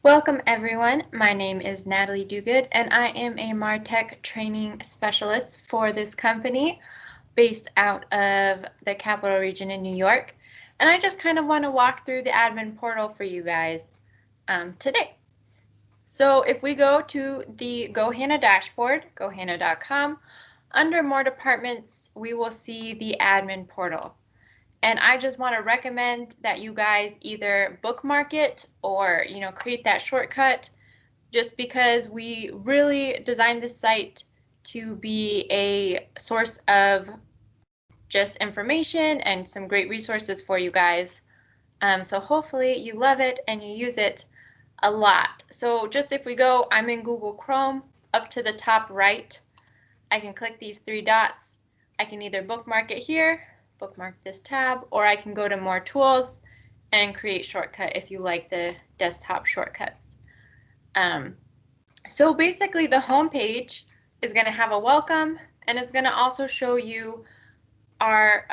Welcome everyone, my name is Natalie Duguid and I am a MarTech training specialist for this company based out of the Capital Region in New York. And I just kind of want to walk through the admin portal for you guys today. So if we go to the GoHanna dashboard, gohanna.com, under more departments, we will see the admin portal. And I just want to recommend that you guys either bookmark it or, create that shortcut, just because we really designed this site to be a source of just information and some great resources for you guys. So hopefully you love it and you use it a lot. So just if we go, I'm in Google Chrome, up to the top right, I can click these three dots. I can either bookmark it here, bookmark this tab, or I can go to more tools and create shortcut if you like the desktop shortcuts. So basically the home page is going to have a welcome, and it's going to also show you our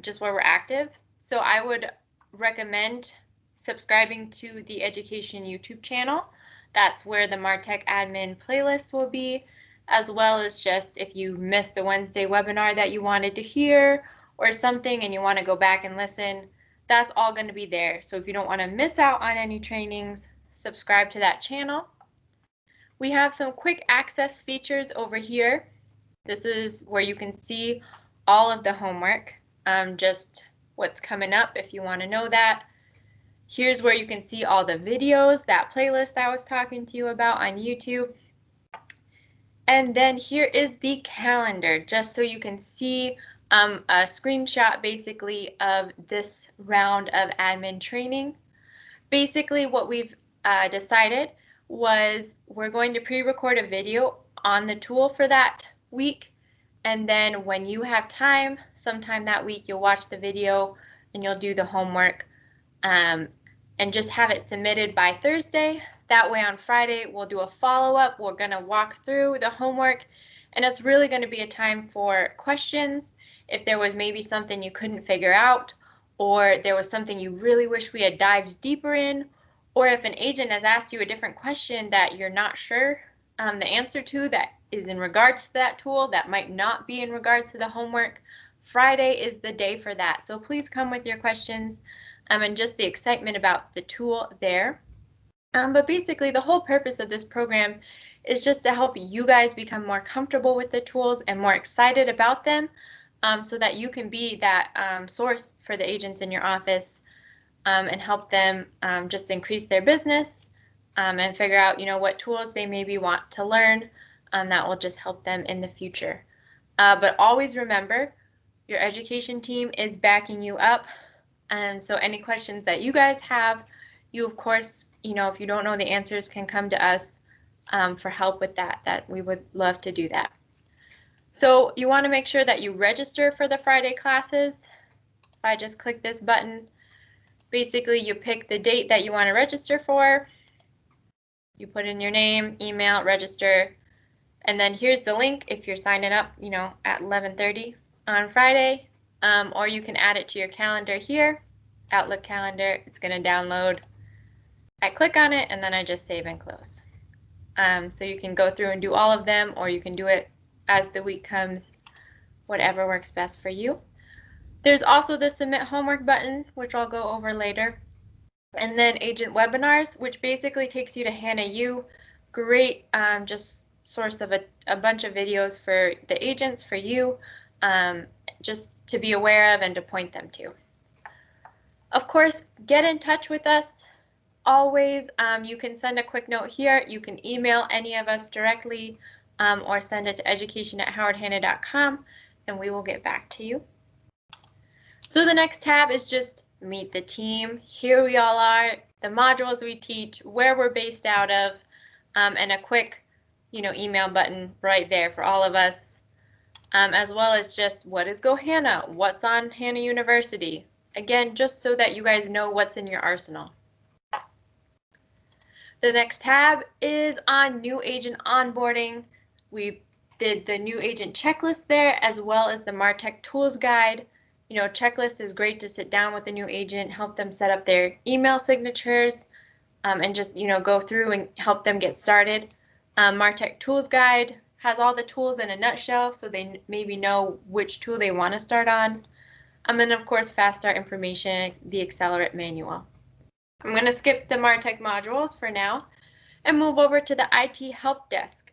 just where we're active. So I would recommend subscribing to the education YouTube channel. That's where the MarTech admin playlist will be, as well as just if you missed the Wednesday webinar that you wanted to hear or something and you want to go back and listen, that's all going to be there. So if you don't want to miss out on any trainings, subscribe to that channel. We have some quick access features over here. This is where you can see all of the homework, just what's coming up if you want to know that. Here's where you can see all the videos, that playlist I was talking to you about on YouTube. And then here is the calendar, just so you can see a screenshot basically of this round of admin training. Basically what we've decided was we're going to pre-record a video on the tool for that week, and then when you have time, sometime that week, you'll watch the video and you'll do the homework and just have it submitted by Thursday. That way on Friday, we'll do a follow-up. We're going to walk through the homework, and it's really going to be a time for questions. If there was maybe something you couldn't figure out, or there was something you really wish we had dived deeper in, or if an agent has asked you a different question that you're not sure the answer to that is in regards to that tool that might not be in regards to the homework, Friday is the day for that. So please come with your questions and just the excitement about the tool there. But basically the whole purpose of this program is just to help you guys become more comfortable with the tools and more excited about them, so that you can be that source for the agents in your office and help them just increase their business and figure out, what tools they maybe want to learn that will just help them in the future. But always remember, your education team is backing you up. And so any questions that you guys have, you of course, if you don't know the answers, can come to us for help with that we would love to do that. So you want to make sure that you register for the Friday classes. If I just click this button, basically you pick the date that you want to register for. You put in your name, email, register, and then here's the link if you're signing up, at 11:30 on Friday, or you can add it to your calendar here, Outlook calendar. It's going to download. I click on it and then I just save and close. So you can go through and do all of them, or you can do it as the week comes, whatever works best for you. There's also the submit homework button, which I'll go over later. And then agent webinars, which basically takes you to Hannah U. Great just source of a bunch of videos for the agents, for you, just to be aware of and to point them to. Of course, get in touch with us. Always, you can send a quick note here. You can email any of us directly or send it to education@howardhanna.com and we will get back to you. So the next tab is just meet the team. Here we all are, the modules we teach, where we're based out of, and a quick, email button right there for all of us, as well as just what is GoHanna, what's on Hannah University. Again, just so that you guys know what's in your arsenal. The next tab is on new agent onboarding. We did the new agent checklist there, as well as the MarTech tools guide. Checklist is great to sit down with the new agent, help them set up their email signatures, and just, go through and help them get started. MarTech Tools Guide has all the tools in a nutshell, so they maybe know which tool they want to start on. And then, of course, Fast Start information, the Accelerate manual. I'm going to skip the MarTech modules for now and move over to the IT Help Desk.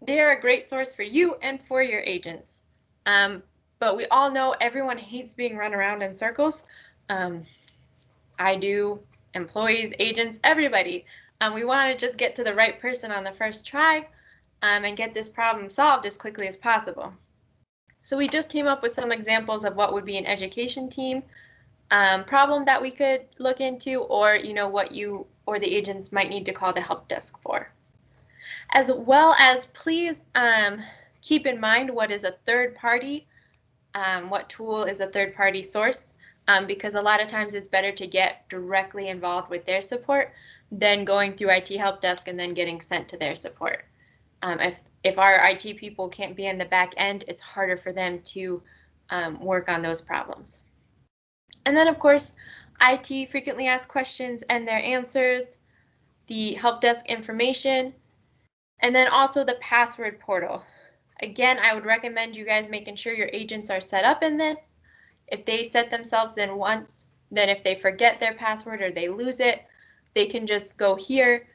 They are a great source for you and for your agents. But we all know everyone hates being run around in circles. I do, employees, agents, everybody. We want to just get to the right person on the first try and get this problem solved as quickly as possible. So we just came up with some examples of what would be an education team problem that we could look into, or what you or the agents might need to call the help desk for. As well as, please keep in mind what is a third party, what tool is a third party source, because a lot of times it's better to get directly involved with their support than going through IT help desk and then getting sent to their support. If our IT people can't be in the back end, it's harder for them to work on those problems. And then, of course, IT frequently asked questions and their answers, the help desk information, and then also the password portal. Again, I would recommend you guys making sure your agents are set up in this. If they set themselves in once, then if they forget their password or they lose it, they can just go here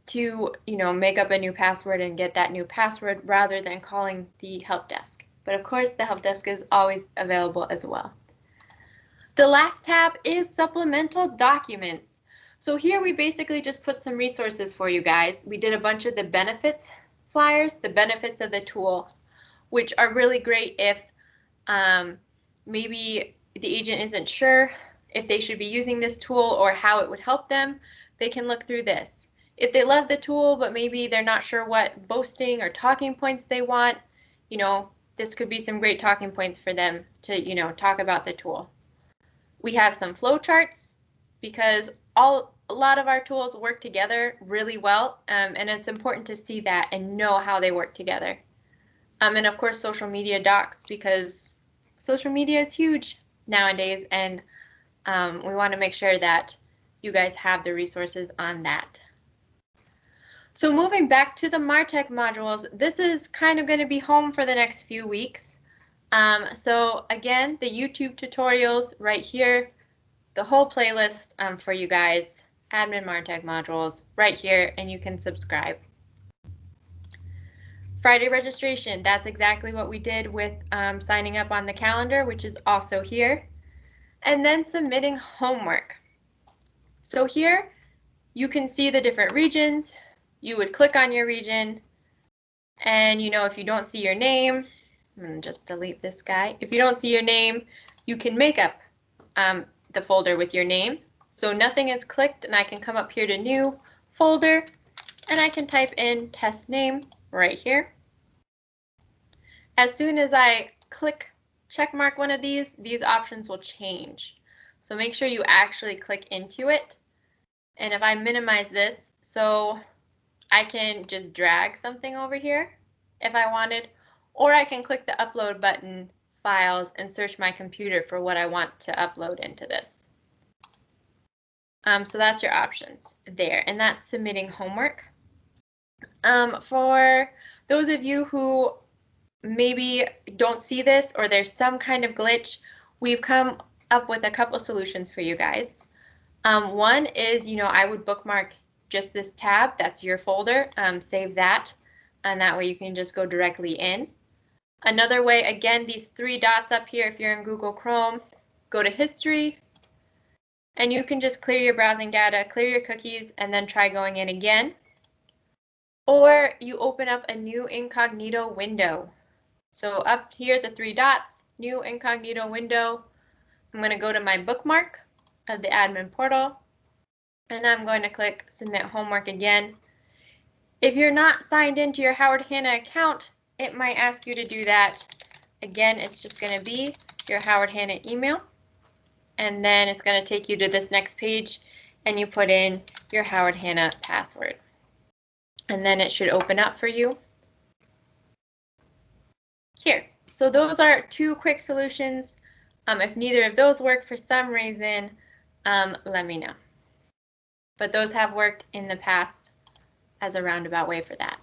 to make up a new password and get that new password rather than calling the help desk. But of course, the help desk is always available as well. The last tab is supplemental documents. So here we basically just put some resources for you guys. We did a bunch of the benefits flyers, the benefits of the tool, which are really great if maybe the agent isn't sure if they should be using this tool or how it would help them. They can look through this. If they love the tool, but maybe they're not sure what boasting or talking points they want, this could be some great talking points for them to, talk about the tool. We have some flow charts because a lot of our tools work together really well, and it's important to see that and know how they work together. And of course, social media docs, because social media is huge nowadays, and we want to make sure that you guys have the resources on that. So moving back to the MarTech modules, this is kind of going to be home for the next few weeks. So again, the YouTube tutorials right here, the whole playlist for you guys, admin MarTech modules right here, and you can subscribe. Friday registration, that's exactly what we did with signing up on the calendar, which is also here. And then submitting homework. So here you can see the different regions. You would click on your region, and if you don't see your name, I'm going to just delete this guy. If you don't see your name, you can make up the folder with your name. So nothing is clicked, and I can come up here to new folder, and I can type in test name right here. As soon as I click check mark one of these options will change. So make sure you actually click into it. And if I minimize this, so I can just drag something over here if I wanted, or I can click the upload button, files, and search my computer for what I want to upload into this. So that's your options there, and that's submitting homework. For those of you who maybe don't see this or there's some kind of glitch, we've come up with a couple solutions for you guys. One is, I would bookmark just this tab, that's your folder, save that, and that way you can just go directly in. Another way, again, these three dots up here, if you're in Google Chrome, go to history, and you can just clear your browsing data, clear your cookies, and then try going in again. Or you open up a new incognito window. So up here, the three dots, new incognito window. I'm going to go to my bookmark of the admin portal, and I'm going to click submit homework again. If you're not signed into your Howard Hanna account, it might ask you to do that. Again, it's just going to be your Howard Hanna email, and then it's going to take you to this next page, and you put in your Howard Hanna password. And then it should open up for you here. So those are two quick solutions. If neither of those work for some reason, let me know. but those have worked in the past as a roundabout way for that.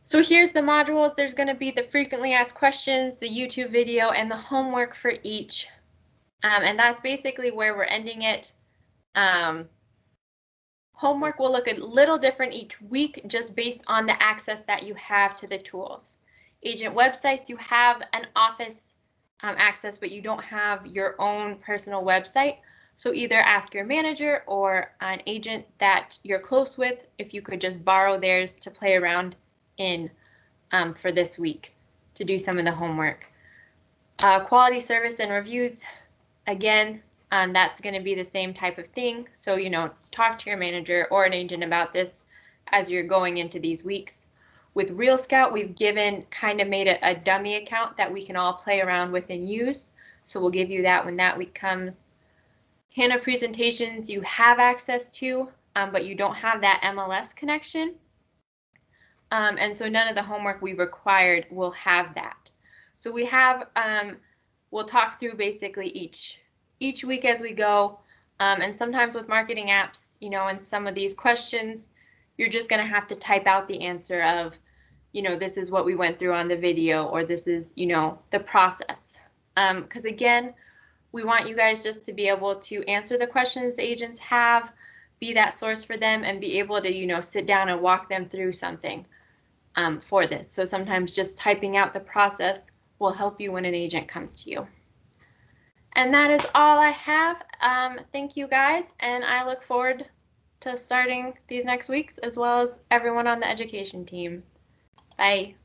So here's the modules. There's going to be the frequently asked questions, the YouTube video, and the homework for each. And that's basically where we're ending it. Homework will look a little different each week just based on the access that you have to the tools. Agent websites, you have an office access, but you don't have your own personal website. So either ask your manager or an agent that you're close with if you could just borrow theirs to play around in for this week to do some of the homework. Quality service and reviews, again, that's going to be the same type of thing. So, you know, talk to your manager or an agent about this as you're going into these weeks. With Real Scout, we've made a dummy account that we can all play around with and use. So we'll give you that when that week comes. HANA presentations you have access to, but you don't have that MLS connection. And so none of the homework we required will have that. So we have, we'll talk through basically each week as we go. And sometimes with marketing apps, you know, in some of these questions, you're just going to have to type out the answer of, you know, this is what we went through on the video, or this is, you know, the process. Because again, we want you guys just to be able to answer the questions the agents have, be that source for them, and be able to, you know, sit down and walk them through something for this. So sometimes just typing out the process will help you when an agent comes to you. And that is all I have. Thank you guys, and I look forward to starting these next weeks, as well as everyone on the education team. Bye.